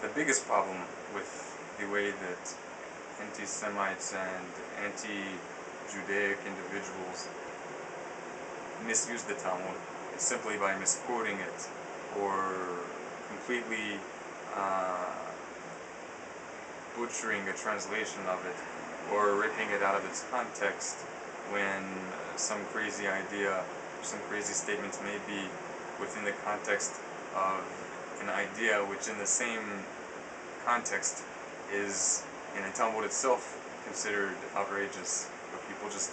the biggest problem with the way that anti-Semites and anti-Judaic individuals misuse the Talmud is simply by misquoting it or completely butchering a translation of it or ripping it out of its context when some crazy idea or some crazy statements may be within the context of an idea which in the same context is in the Talmud itself considered outrageous, but people just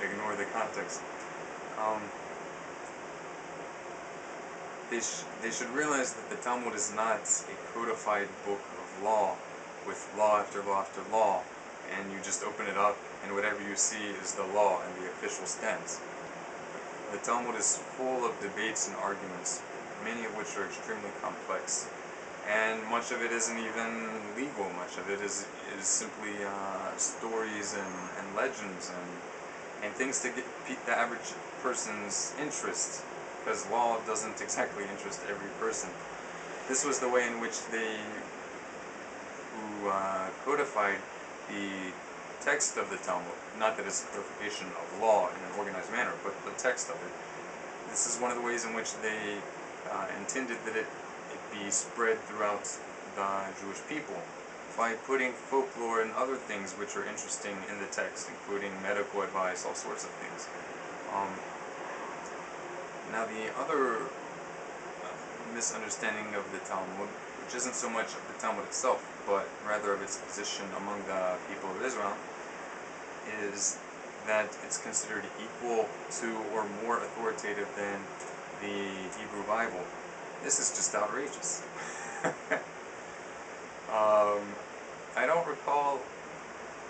ignore the context. They should realize that the Talmud is not a codified book of law with law after law after law, and you just open it up and whatever you see is the law and the official stance. The Talmud is full of debates and arguments, many of which are extremely complex, and much of it isn't even legal. Much of it is simply stories and legends and things to get the average person's interest, because law doesn't exactly interest every person. This was the way in which they who codified the text of the Talmud, not that it's a codification of law in an organized manner, but the text of it. This is one of the ways in which they intended that it be spread throughout the Jewish people by putting folklore and other things which are interesting in the text, including medical advice, all sorts of things. Now the other misunderstanding of the Talmud, which isn't so much of the Talmud itself, but rather of its position among the people of Israel, is that it's considered equal to or more authoritative than the Hebrew Bible. This is just outrageous. I don't recall,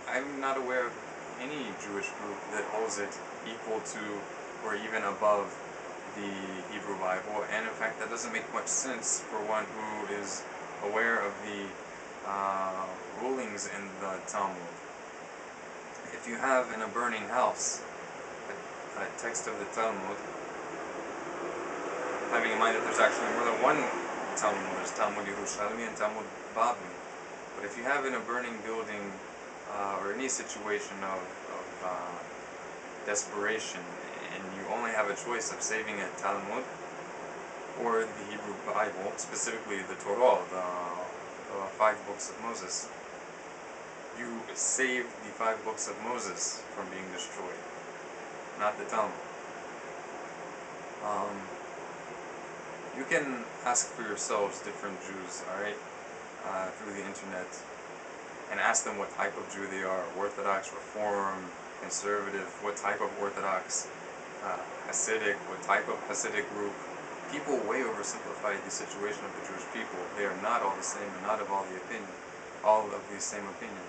I'm not aware of any Jewish group that holds it equal to or even above the Hebrew Bible, and in fact that doesn't make much sense for one who is aware of the rulings in the Talmud. If you have in a burning house a text of the Talmud, having in mind that there's actually more than one Talmud, there's Talmud Yerushalmi and Talmud Babli, but if you have in a burning building or any situation of desperation, and you only have a choice of saving a Talmud or the Hebrew Bible, specifically the Torah, the 5 books of Moses, you save the 5 books of Moses from being destroyed, not the Talmud. You can ask for yourselves, different Jews, alright, through the internet, and ask them what type of Jew they are: Orthodox, Reform, Conservative, what type of Orthodox, Hasidic, what type of Hasidic group. People way oversimplify the situation of the Jewish people. They are not all the same and not of all of the same opinion.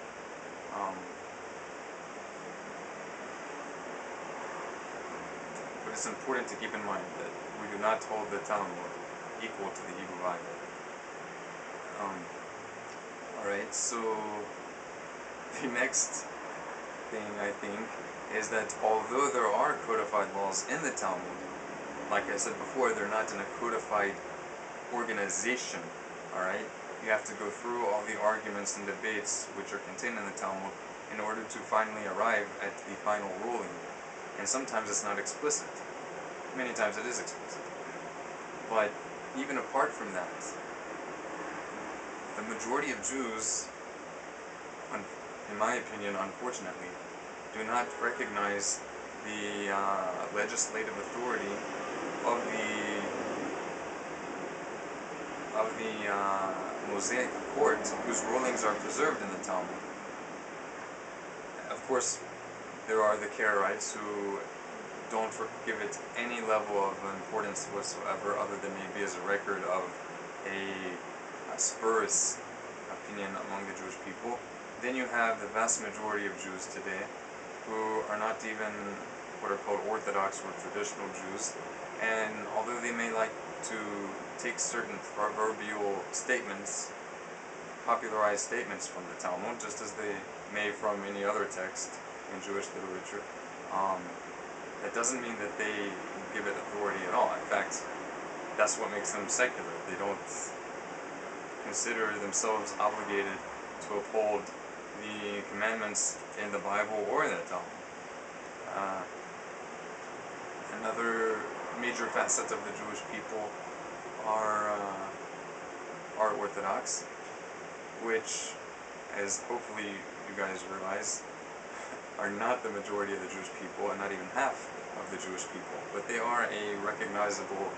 But it's important to keep in mind that we do not hold the Talmud equal to the Hebrew Bible. Alright, so the next thing I think is that although there are codified laws in the Talmud, like I said before, they're not in a codified organization, alright? You have to go through all the arguments and debates which are contained in the Talmud in order to finally arrive at the final ruling. And sometimes it's not explicit. Many times it is explicit. But even apart from that, the majority of Jews, in my opinion, unfortunately, do not recognize the legislative authority of the Mosaic court, whose rulings are preserved in the Talmud. Of course, there are the Karaites who don't give it any level of importance whatsoever, other than maybe as a record of a spurious opinion among the Jewish people. Then you have the vast majority of Jews today who are not even what are called Orthodox or traditional Jews, and although they may like to take certain proverbial statements, popularized statements from the Talmud, just as they may from any other text in Jewish literature, that doesn't mean that they give it authority at all. In fact, that's what makes them secular. They don't consider themselves obligated to uphold the commandments in the Bible or in the Talmud. Another major facet of the Jewish people are Orthodox, which, as hopefully you guys realize, are not the majority of the Jewish people and not even half of the Jewish people, but they are a recognizable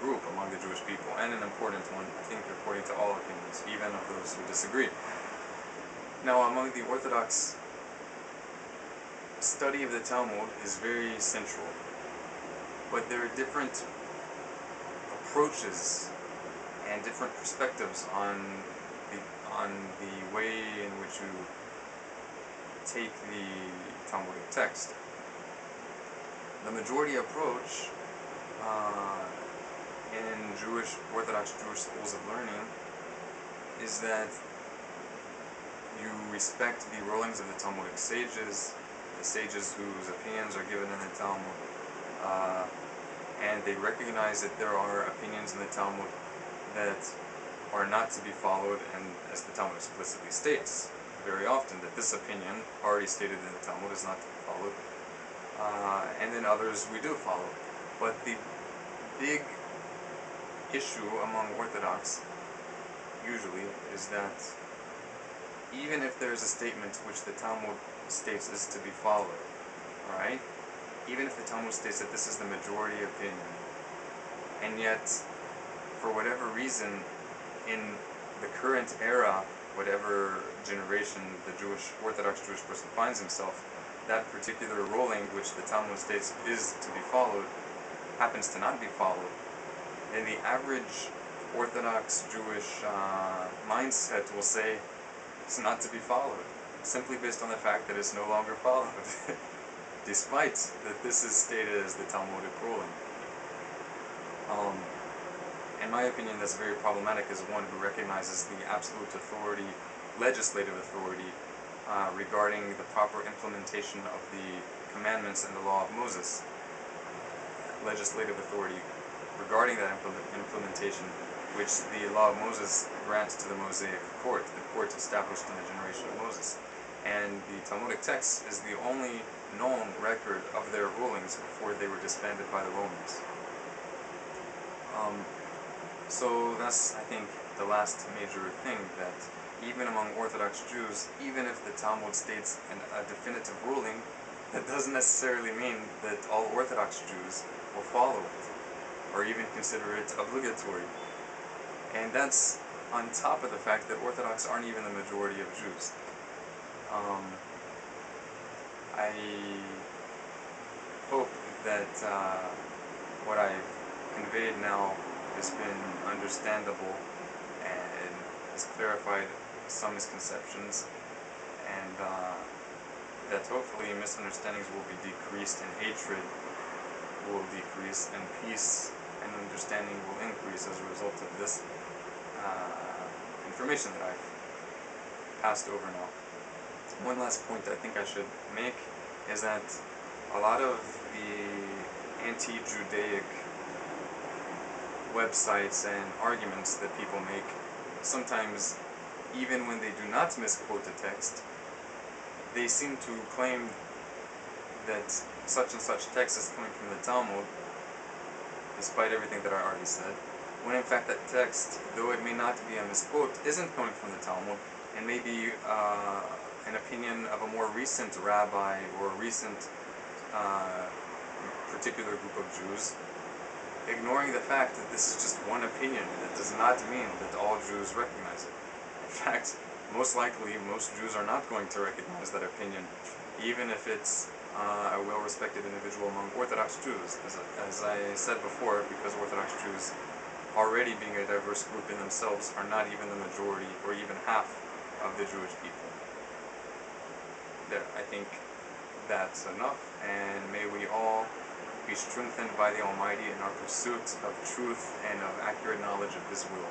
group among the Jewish people, and an important one, I think, according to all opinions, even of those who disagree. Now, among the Orthodox, study of the Talmud is very central, but there are different approaches and different perspectives on the way in which you take the Talmudic text. The majority approach in Orthodox Jewish schools of learning is that you respect the rulings of the Talmudic sages, the sages whose opinions are given in the Talmud, and they recognize that there are opinions in the Talmud that are not to be followed, and as the Talmud explicitly states very often, that this opinion, already stated in the Talmud, is not to be followed, and then others we do follow. But the big issue among Orthodox, usually, is that even if there's a statement which the Talmud states is to be followed, alright? Even if the Talmud states that this is the majority opinion, and yet, for whatever reason, in the current era, whatever generation the Orthodox Jewish person finds himself, that particular ruling which the Talmud states is to be followed happens to not be followed, then the average Orthodox Jewish mindset will say it's not to be followed, simply based on the fact that it's no longer followed, despite that this is stated as the Talmudic ruling. In my opinion, that's very problematic as one who recognizes the absolute authority, legislative authority, regarding the proper implementation of the commandments and the law of Moses. Legislative authority regarding that implementation, which the law of Moses grants to the Mosaic court, the court established in the generation of Moses. And the Talmudic text is the only known record of their rulings before they were disbanded by the Romans. So that's, I think, the last major thing, that even among Orthodox Jews, even if the Talmud states a definitive ruling, that doesn't necessarily mean that all Orthodox Jews will follow it, or even consider it obligatory. And that's on top of the fact that Orthodox aren't even the majority of Jews. I hope that what I've conveyed now has been understandable and has clarified some misconceptions, and that hopefully misunderstandings will be decreased and hatred will decrease and peace and understanding will increase as a result of this information that I've passed over now. One last point I think I should make is that a lot of the anti-Judaic websites and arguments that people make, sometimes even when they do not misquote the text, they seem to claim that such and such text is coming from the Talmud, despite everything that I already said, when in fact that text, though it may not be a misquote, isn't coming from the Talmud, and may be an opinion of a more recent rabbi or a recent particular group of Jews, ignoring the fact that this is just one opinion, and it does not mean that all Jews recognize it. In fact, most likely, most Jews are not going to recognize that opinion, even if it's a well-respected individual among Orthodox Jews. As I said before, because Orthodox Jews, already being a diverse group in themselves, are not even the majority or even half of the Jewish people. There, I think that's enough, and may we all be strengthened by the Almighty in our pursuit of truth and of accurate knowledge of His will.